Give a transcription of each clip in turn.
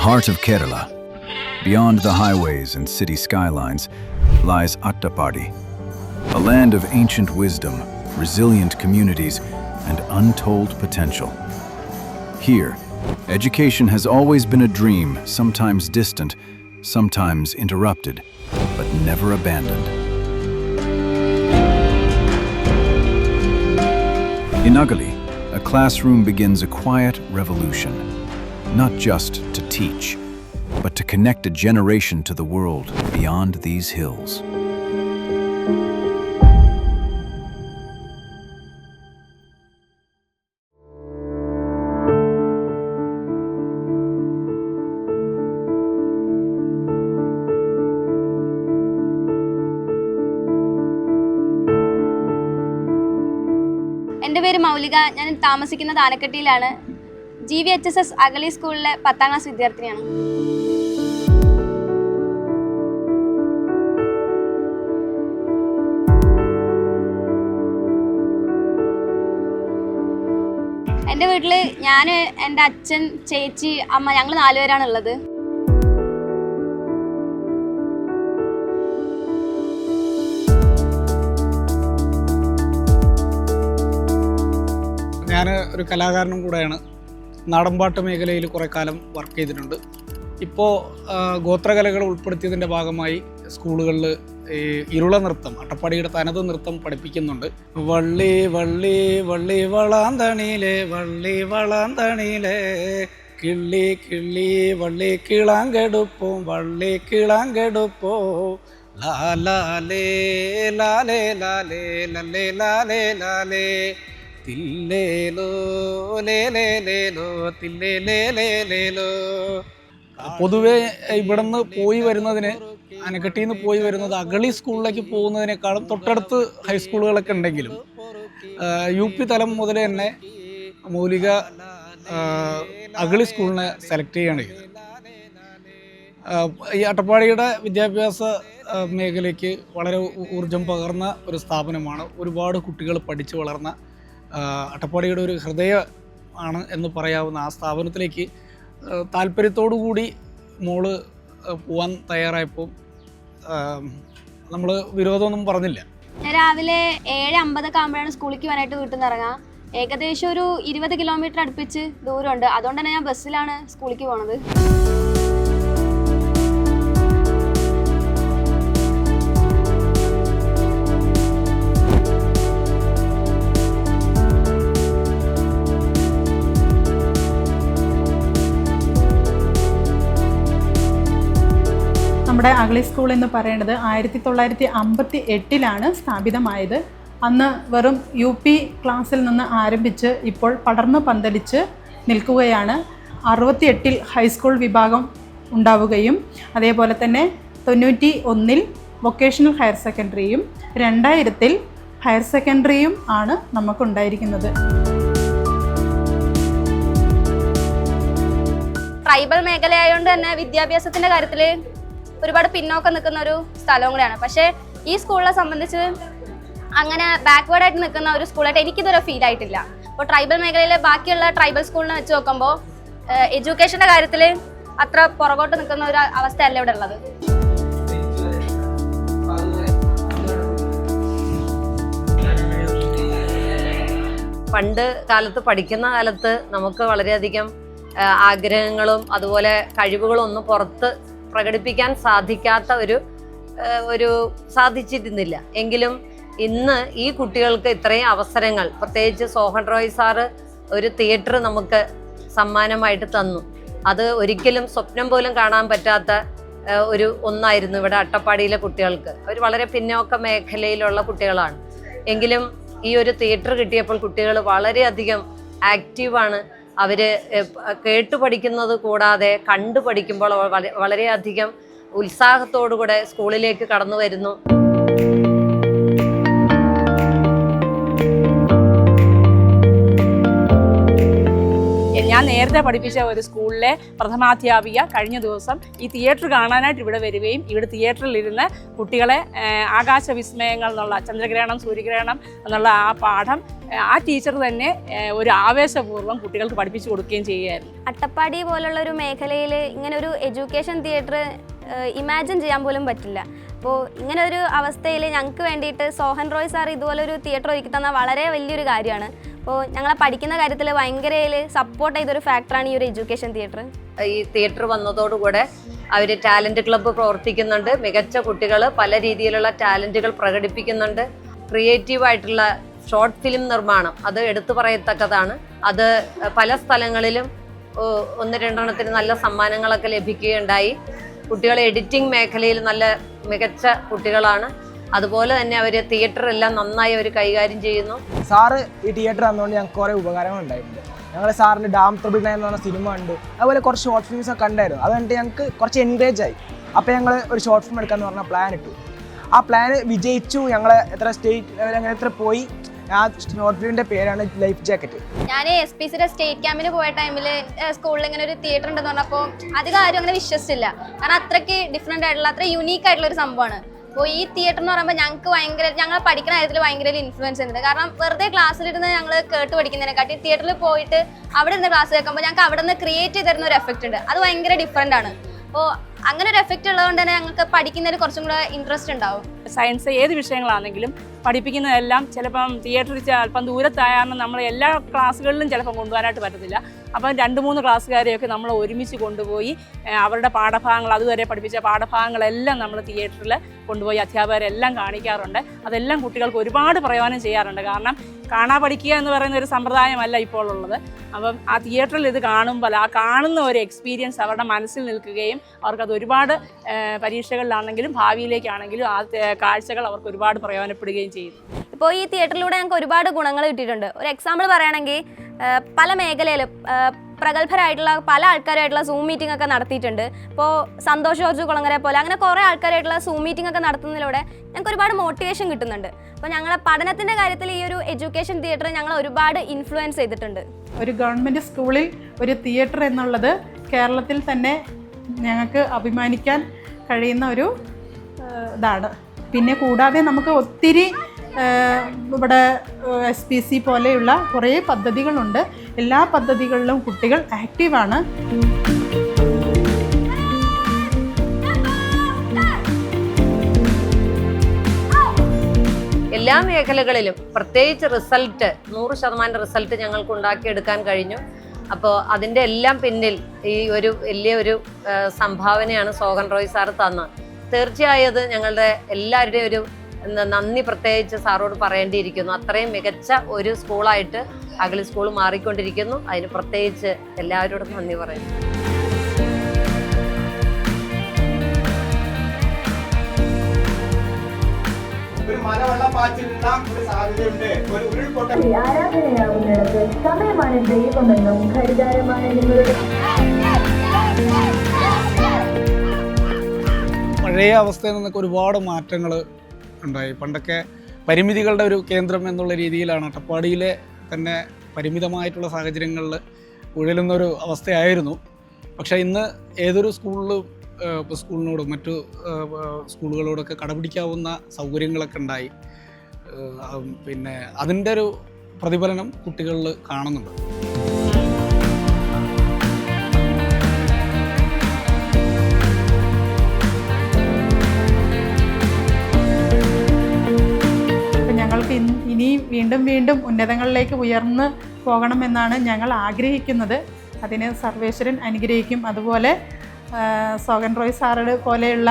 heart of Kerala, beyond the highways and city skylines, lies Attapadi, a land of ancient wisdom, resilient communities, and untold potential. Here, education has always been a dream, sometimes distant, sometimes interrupted, but never abandoned. In Agali, a classroom begins a quiet revolution, not just to teach, but to connect a generation to the world beyond these hills. എൻ്റെ പേര് മൗലിക. ഞാൻ താമസിക്കുന്നത് ആനക്കട്ടിയിലാണ്. GVHSS Agali സ്കൂളിലെ 10ാം class വിദ്യാർത്ഥിനിയാണ്. എൻ്റെ വീട്ടിൽ ഞാൻ, എൻ്റെ അച്ഛൻ, ചേച്ചി, അമ്മ, ഞങ്ങൾ 4 പേരാണുള്ളത്. ഞാൻ ഒരു കലാകാരനും കൂടെയാണ്. നാടൻപാട്ട് മേഖലയിൽ കുറേ കാലം വർക്ക് ചെയ്തിട്ടുണ്ട്. ഇപ്പോൾ ഗോത്രകലകൾ ഉൾപ്പെടുത്തിയതിൻ്റെ ഭാഗമായി സ്കൂളുകളിൽ ഈ ഇരുള നൃത്തം, അട്ടപ്പാടിയുടെ തനത് നൃത്തം പഠിപ്പിക്കുന്നുണ്ട്. വള്ളി വള്ളി വള്ളി വളാന്തണിയിലെ വള്ളി വളാന്തണിയിലെ കിള്ളി കിള്ളി വള്ളി കിളാങ്കെടുപ്പോ വള്ളി കിളാങ്കെടുപ്പോ ലാലേ ലാലേ ലാലേ ലല്ലേ ലാലേ ലാലേ പൊതുവെ ഇവിടുന്ന് പോയി വരുന്നതിന്, അനക്കട്ടിയിൽ നിന്ന് പോയി വരുന്നത് അഗളി സ്കൂളിലേക്ക് പോകുന്നതിനേക്കാളും തൊട്ടടുത്ത് ഹൈസ്കൂളുകളൊക്കെ ഉണ്ടെങ്കിലും UP തലം മുതൽ തന്നെ മൗലിക അഗളി സ്കൂളിനെ സെലക്ട് ചെയ്യുകയാണ് ചെയ്തത്. ഈ അട്ടപ്പാടിയുടെ വിദ്യാഭ്യാസ മേഖലയ്ക്ക് വളരെ ഊർജം പകർന്ന ഒരു സ്ഥാപനമാണ്. ഒരുപാട് കുട്ടികൾ പഠിച്ചു വളർന്ന അട്ടപ്പാടിയുടെ ഒരു ഹൃദയം ആണ് എന്ന് പറയാവുന്ന ആ സ്ഥാപനത്തിലേക്ക് താല്പര്യത്തോടു കൂടി മോള് പോവാൻ തയ്യാറായപ്പോൾ നമ്മൾ വിരോധമൊന്നും പറഞ്ഞില്ല. ഞാൻ രാവിലെ 7:50 ആകുമ്പോഴാണ് സ്കൂളിലേക്ക് പോകാനായിട്ട് വീട്ടിൽ നിന്ന് ഇറങ്ങുക. ഏകദേശം ഒരു 20 കിലോമീറ്റർ അടുപ്പിച്ച് ദൂരമുണ്ട്. അതുകൊണ്ട് തന്നെ ഞാൻ ബസ്സിലാണ് സ്കൂളിലേക്ക് പോണത്. നമ്മുടെ അഗളി സ്കൂൾ എന്ന് പറയുന്നത് 1958 സ്ഥാപിതമായത്. അന്ന് വെറും UP ക്ലാസ്സിൽ നിന്ന് ആരംഭിച്ച് ഇപ്പോൾ പടർന്ന് പന്തലിച്ച് നിൽക്കുകയാണ്. 68 ഹൈസ്കൂൾ വിഭാഗം ഉണ്ടാവുകയും അതേപോലെ തന്നെ 91 വൊക്കേഷണൽ ഹയർ സെക്കൻഡറിയും 2000 ഹയർ സെക്കൻഡറിയും ആണ് നമുക്കുണ്ടായിരിക്കുന്നത്. ട്രൈബൽ മേഖലയായതുകൊണ്ട് തന്നെ വിദ്യാഭ്യാസത്തിൻ്റെ കാര്യത്തിൽ ഒരുപാട് പിന്നോക്കം നിൽക്കുന്ന ഒരു സ്ഥലവും കൂടെയാണ്. പക്ഷേ ഈ സ്കൂളിനെ സംബന്ധിച്ച് അങ്ങനെ ബാക്ക്വേർഡ് ആയിട്ട് നിൽക്കുന്ന ഒരു സ്കൂളായിട്ട് എനിക്കിതുവരെ ഫീൽ ആയിട്ടില്ല. അപ്പോൾ ട്രൈബൽ മേഖലയിലെ ബാക്കിയുള്ള ട്രൈബൽ സ്കൂളിനെ വെച്ച് നോക്കുമ്പോൾ എഡ്യൂക്കേഷൻ്റെ കാര്യത്തിൽ അത്ര പുറകോട്ട് നിൽക്കുന്ന ഒരു അവസ്ഥയല്ല ഇവിടെ ഉള്ളത്. പണ്ട് കാലത്ത് പഠിക്കുന്ന കാലത്ത് നമുക്ക് വളരെയധികം ആഗ്രഹങ്ങളും അതുപോലെ കഴിവുകളും ഒന്നും പുറത്ത് പ്രകടിപ്പിക്കാൻ സാധിക്കാത്ത ഒരു സാധിച്ചിരുന്നില്ല. എങ്കിലും ഇന്ന് ഈ കുട്ടികൾക്ക് ഇത്രയും അവസരങ്ങൾ, പ്രത്യേകിച്ച് സോഹൻ റോയ് സാറ് ഒരു തിയേറ്റർ നമുക്ക് സമ്മാനമായിട്ട് തന്നു. അത് ഒരിക്കലും സ്വപ്നം പോലും കാണാൻ പറ്റാത്ത ഒന്നായിരുന്നു ഇവിടെ അട്ടപ്പാടിയിലെ കുട്ടികൾക്ക്. അവർ വളരെ പിന്നോക്ക മേഖലയിലുള്ള കുട്ടികളാണ്. എങ്കിലും ഈ ഒരു തിയേറ്റർ കിട്ടിയപ്പോൾ കുട്ടികൾ വളരെയധികം ആക്റ്റീവാണ്. അവർ കേട്ടു പഠിക്കുന്നത് കൂടാതെ കണ്ടു പഠിക്കുമ്പോൾ വളരെയധികം ഉത്സാഹത്തോടുകൂടെ സ്കൂളിലേക്ക് കടന്നു വരുന്നു. ഞാൻ നേരത്തെ പഠിപ്പിച്ച ഒരു സ്കൂളിലെ പ്രഥമാധ്യാപിക കഴിഞ്ഞ ദിവസം ഈ തിയേറ്റർ കാണാനായിട്ട് ഇവിടെ വരികയും ഇവിടെ തിയേറ്ററിലിരുന്ന് കുട്ടികളെ ആകാശവിസ്മയങ്ങൾ എന്നുള്ള ചന്ദ്രഗ്രഹണം സൂര്യഗ്രഹണം എന്നുള്ള ആ പാഠം ആ ടീച്ചർ തന്നെ ഒരു ആവേശപൂർവ്വം കുട്ടികൾക്ക് പഠിപ്പിച്ചു കൊടുക്കുകയും ചെയ്യുകയായിരുന്നു. അട്ടപ്പാടി പോലുള്ള ഒരു മേഖലയിൽ ഇങ്ങനെ ഒരു എഡ്യൂക്കേഷൻ തിയേറ്റർ ഇമാജിൻ ചെയ്യാൻ പോലും പറ്റില്ല. അപ്പോൾ ഇങ്ങനെ ഒരു അവസ്ഥയിൽ ഞങ്ങൾക്ക് വേണ്ടിയിട്ട് സോഹൻ റോയ് സാർ ഇതുപോലെ ഒരു തിയേറ്റർ ഒരുക്കി തന്ന വളരെ വലിയൊരു കാര്യമാണ്. അപ്പോൾ ഞങ്ങളെ പഠിക്കുന്ന കാര്യത്തിൽ ഭയങ്കര സപ്പോർട്ട് ചെയ്തൊരു ഫാക്ടറാണ് ഈ ഒരു എഡ്യൂക്കേഷൻ തിയേറ്റർ. ഈ തിയേറ്റർ വന്നതോടുകൂടെ അവർ ടാലൻറ്റ് ക്ലബ്ബ് പ്രവർത്തിക്കുന്നുണ്ട്. മികച്ച കുട്ടികൾ പല രീതിയിലുള്ള ടാലൻറ്റുകൾ പ്രകടിപ്പിക്കുന്നുണ്ട്. ക്രിയേറ്റീവായിട്ടുള്ള ഷോർട്ട് ഫിലിം നിർമ്മാണം അത് എടുത്തു പറയത്തക്കതാണ്. അത് പല സ്ഥലങ്ങളിലും 1-2 നല്ല സമ്മാനങ്ങളൊക്കെ ലഭിക്കുകയുണ്ടായി. കുട്ടികൾ എഡിറ്റിംഗ് മേഖലയിൽ നല്ല മികച്ച കുട്ടികളാണ്. അതുപോലെ തന്നെ അവർ തിയേറ്ററെല്ലാം നന്നായി അവർ കൈകാര്യം ചെയ്യുന്നു. സാറ് ഈ തിയേറ്റർ വന്നുകൊണ്ട് ഞങ്ങൾക്ക് കുറേ ഉപകാരങ്ങൾ ഉണ്ടായിട്ടുണ്ട്. ഞങ്ങൾ സാറിൻ്റെ ഡാം ട്രിപ്പിൾ 9 എന്ന് പറഞ്ഞ സിനിമ ഉണ്ട്, അതുപോലെ കുറച്ച് ഷോർട്ട് ഫിലിംസ് ഒക്കെ കണ്ടായിരുന്നു. അത് കണ്ടിട്ട് ഞങ്ങൾക്ക് കുറച്ച് എൻകറേജ് ആയി. അപ്പോൾ ഞങ്ങൾ ഒരു ഷോർട്ട് ഫിലിം എടുക്കാമെന്ന് പറഞ്ഞ പ്ലാൻ ഇട്ടു. ആ പ്ലാൻ വിജയിച്ചു. ഞങ്ങൾ എത്ര സ്റ്റേറ്റ് ലെവൽ അങ്ങനെ എത്ര പോയി. ആ ഷോർട്ട് ഫിലിമിൻ്റെ പേരാണ് ലൈഫ് ജാക്കറ്റ്. ഞാൻ SPCയുടെ സ്റ്റേറ്റ് ക്യാമ്പിന് പോയ ടൈമിൽ സ്കൂളിൽ ഇങ്ങനെ ഒരു തിയേറ്റർ ഉണ്ടെന്ന് പറഞ്ഞപ്പോൾ അധികം ആരും അങ്ങനെ വിശ്വസിച്ചില്ല. കാരണം അത്രയ്ക്ക് ഡിഫറെൻ്റ് ആയിട്ടുള്ള അത്ര യുണീക്ക് ആയിട്ടുള്ള ഒരു സംഭവമാണ്. അപ്പോൾ ഈ തിയേറ്റർ എന്ന് പറയുമ്പോൾ ഞങ്ങൾക്ക് ഞങ്ങൾ പഠിക്കുന്ന കാര്യത്തിൽ ഭയങ്കര ഇൻഫ്ലുവൻസ് ഉണ്ട്. കാരണം വെറുതെ ക്ലാസ്സിലിരുന്ന് ഞങ്ങൾ കേട്ട് പഠിക്കുന്നതിനെക്കാട്ടി തിയേറ്ററിൽ പോയിട്ട് അവിടെ ഇരുന്ന് ക്ലാസ് കേൾക്കുമ്പോൾ ഞങ്ങൾക്ക് അവിടെ നിന്ന് ക്രിയേറ്റ് ചെയ്ത് തരുന്ന ഒരു എഫക്റ്റ് ഉണ്ട്. അത് ഭയങ്കര ഡിഫറെൻ്റ് ആണ്. അപ്പോൾ അങ്ങനെ ഒരു എഫക്റ്റ് ഉള്ളതുകൊണ്ട് തന്നെ ഞങ്ങൾക്ക് പഠിക്കുന്നതിൽ കുറച്ചും കൂടെ ഇൻട്രസ്റ്റ് ഉണ്ടാവും. സയൻസ് ഏത് വിഷയങ്ങളാണെങ്കിലും പഠിപ്പിക്കുന്നതെല്ലാം ചിലപ്പം തിയേറ്ററിൽ അല്പം ദൂരത്തായാണ് നമ്മൾ എല്ലാ ക്ലാസ്സുകളിലും ചിലപ്പം കൊണ്ടുപോകാനായിട്ട് പറ്റത്തില്ല. അപ്പം 2-3 ക്ലാസ്സുകാരെയൊക്കെ നമ്മൾ ഒരുമിച്ച് കൊണ്ടുപോയി അവരുടെ പാഠഭാഗങ്ങൾ അതുവരെ പഠിപ്പിച്ച പാഠഭാഗങ്ങളെല്ലാം നമ്മൾ തിയേറ്ററിൽ കൊണ്ടുപോയി അധ്യാപകരെല്ലാം കാണിക്കാറുണ്ട്. അതെല്ലാം കുട്ടികൾക്ക് ഒരുപാട് പ്രയോജനം ചെയ്യാറുണ്ട്. കാരണം കാണാ പഠിക്കുക എന്ന് പറയുന്ന ഒരു സമ്പ്രദായമല്ല ഇപ്പോൾ ഉള്ളത്. അപ്പം ആ തിയേറ്ററിൽ ഇത് കാണുമ്പോൾ ആ കാണുന്ന ഒരു എക്സ്പീരിയൻസ് അവരുടെ മനസ്സിൽ നിൽക്കുകയും അവർക്കത് ഒരുപാട് പരീക്ഷകളിലാണെങ്കിലും ഭാവിയിലേക്കാണെങ്കിലും ആ കാഴ്ചകൾ അവർക്ക് ഒരുപാട് പ്രയോജനപ്പെടുകയും ചെയ്യുന്നു. ഇപ്പോൾ ഈ തിയേറ്ററിലൂടെ ഞങ്ങൾക്ക് ഒരുപാട് ഗുണങ്ങൾ കിട്ടിയിട്ടുണ്ട്. ഒരു എക്സാമ്പിൾ പറയുകയാണെങ്കിൽ പല മേഖലയിലും പ്രഗത്ഭരായിട്ടുള്ള പല ആൾക്കാരായിട്ടുള്ള സൂം മീറ്റിംഗ് ഒക്കെ നടത്തിയിട്ടുണ്ട്. ഇപ്പോൾ സന്തോഷ് ജോർജ് കുളങ്ങര പോലെ അങ്ങനെ കുറേ ആൾക്കാരായിട്ടുള്ള സൂം മീറ്റിംഗ് ഒക്കെ നടത്തുന്നതിലൂടെ ഞങ്ങൾക്ക് ഒരുപാട് മോട്ടിവേഷൻ കിട്ടുന്നുണ്ട്. അപ്പോൾ ഞങ്ങളെ പഠനത്തിൻ്റെ കാര്യത്തിൽ ഈ ഒരു എഡ്യൂക്കേഷൻ തിയേറ്റർ ഞങ്ങൾ ഒരുപാട് ഇൻഫ്ലുവൻസ് ചെയ്തിട്ടുണ്ട്. ഒരു ഗവൺമെൻറ് സ്കൂളിൽ ഒരു തിയേറ്റർ എന്നുള്ളത് കേരളത്തിൽ തന്നെ ഞങ്ങൾക്ക് അഭിമാനിക്കാൻ കഴിയുന്ന ഒരു ഇതാണ്. പിന്നെ കൂടാതെ നമുക്ക് ഒത്തിരി ഇവിടെ SPC പോലെയുള്ള കുറേ പദ്ധതികളുണ്ട്. എല്ലാ പദ്ധതികളിലും കുട്ടികൾ ആക്റ്റീവാണ്. എല്ലാ മേഖലകളിലും പ്രത്യേകിച്ച് റിസൾട്ട് 100% റിസൾട്ട് ഞങ്ങൾക്ക് ഉണ്ടാക്കിയെടുക്കാൻ കഴിഞ്ഞു. അപ്പോൾ അതിൻ്റെ എല്ലാം പിന്നിൽ ഈ ഒരു വലിയൊരു സംഭാവനയാണ് സോഹൻ റോയ് സാർ തന്നത്. തീർച്ചയായും അത് ഞങ്ങളുടെ എല്ലാവരുടെയും ഒരു നന്ദി പ്രത്യേകിച്ച് സാറോട് പറയേണ്ടിയിരിക്കുന്നു. അത്രയും മികച്ച ഒരു സ്കൂളായിട്ട് അഗളി സ്കൂൾ മാറിക്കൊണ്ടിരിക്കുന്നു. അതിന് പ്രത്യേകിച്ച് എല്ലാവരോടും നന്ദി പറയുന്നു. ആരാധനയാവുന്നിടത്ത് സമയമാണ് ദൈവമെന്നും ഘടികാരമായ നിങ്ങളുടെ പഴയ അവസ്ഥയിൽ നിന്നൊക്കെ ഒരുപാട് മാറ്റങ്ങൾ ഉണ്ടായി. പണ്ടൊക്കെ പരിമിതികളുടെ ഒരു കേന്ദ്രം എന്നുള്ള രീതിയിലാണ് അട്ടപ്പാടിയിലെ തന്നെ പരിമിതമായിട്ടുള്ള സാഹചര്യങ്ങളിൽ ഉഴലുന്നൊരു അവസ്ഥയായിരുന്നു. പക്ഷേ ഇന്ന് ഏതൊരു സ്കൂളിനോടും മറ്റു സ്കൂളുകളോടൊക്കെ കടപിടിക്കാവുന്ന സൗകര്യങ്ങളൊക്കെ ഉണ്ടായി. പിന്നെ അതിൻ്റെ ഒരു പ്രതിഫലനം കുട്ടികളിൽ കാണുന്നുണ്ട്. ഞങ്ങൾക്ക് ഇനി വീണ്ടും ഉന്നതങ്ങളിലേക്ക് ഉയർന്നു പോകണമെന്നാണ് ഞങ്ങൾ ആഗ്രഹിക്കുന്നത്. അതിന് സർവേശ്വരൻ അനുഗ്രഹിക്കും. അതുപോലെ സോഹൻ റോയ് സാറ് പോലെയുള്ള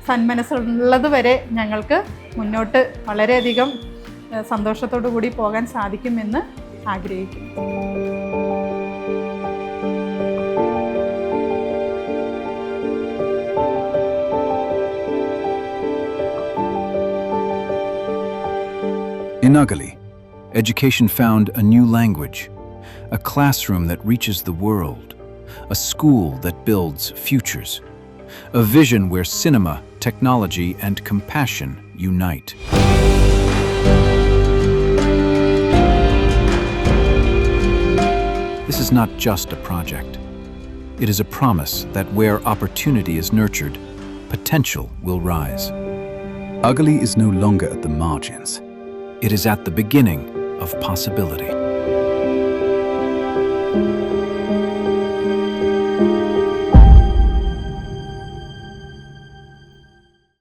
സന്മനസ്സുള്ളത് വരെ ഞങ്ങൾക്ക് മുന്നോട്ട് വളരെയധികം സന്തോഷത്തോടു കൂടി പോകാൻ സാധിക്കുമെന്ന് ആഗ്രഹിക്കുന്നു. In Agali, education found a new language, a classroom that reaches the world, a school that builds futures, a vision where cinema, technology, and compassion unite. This is not just a project. It is a promise that where opportunity is nurtured, potential will rise. Ugly is no longer at the margins. It is at the beginning of possibility.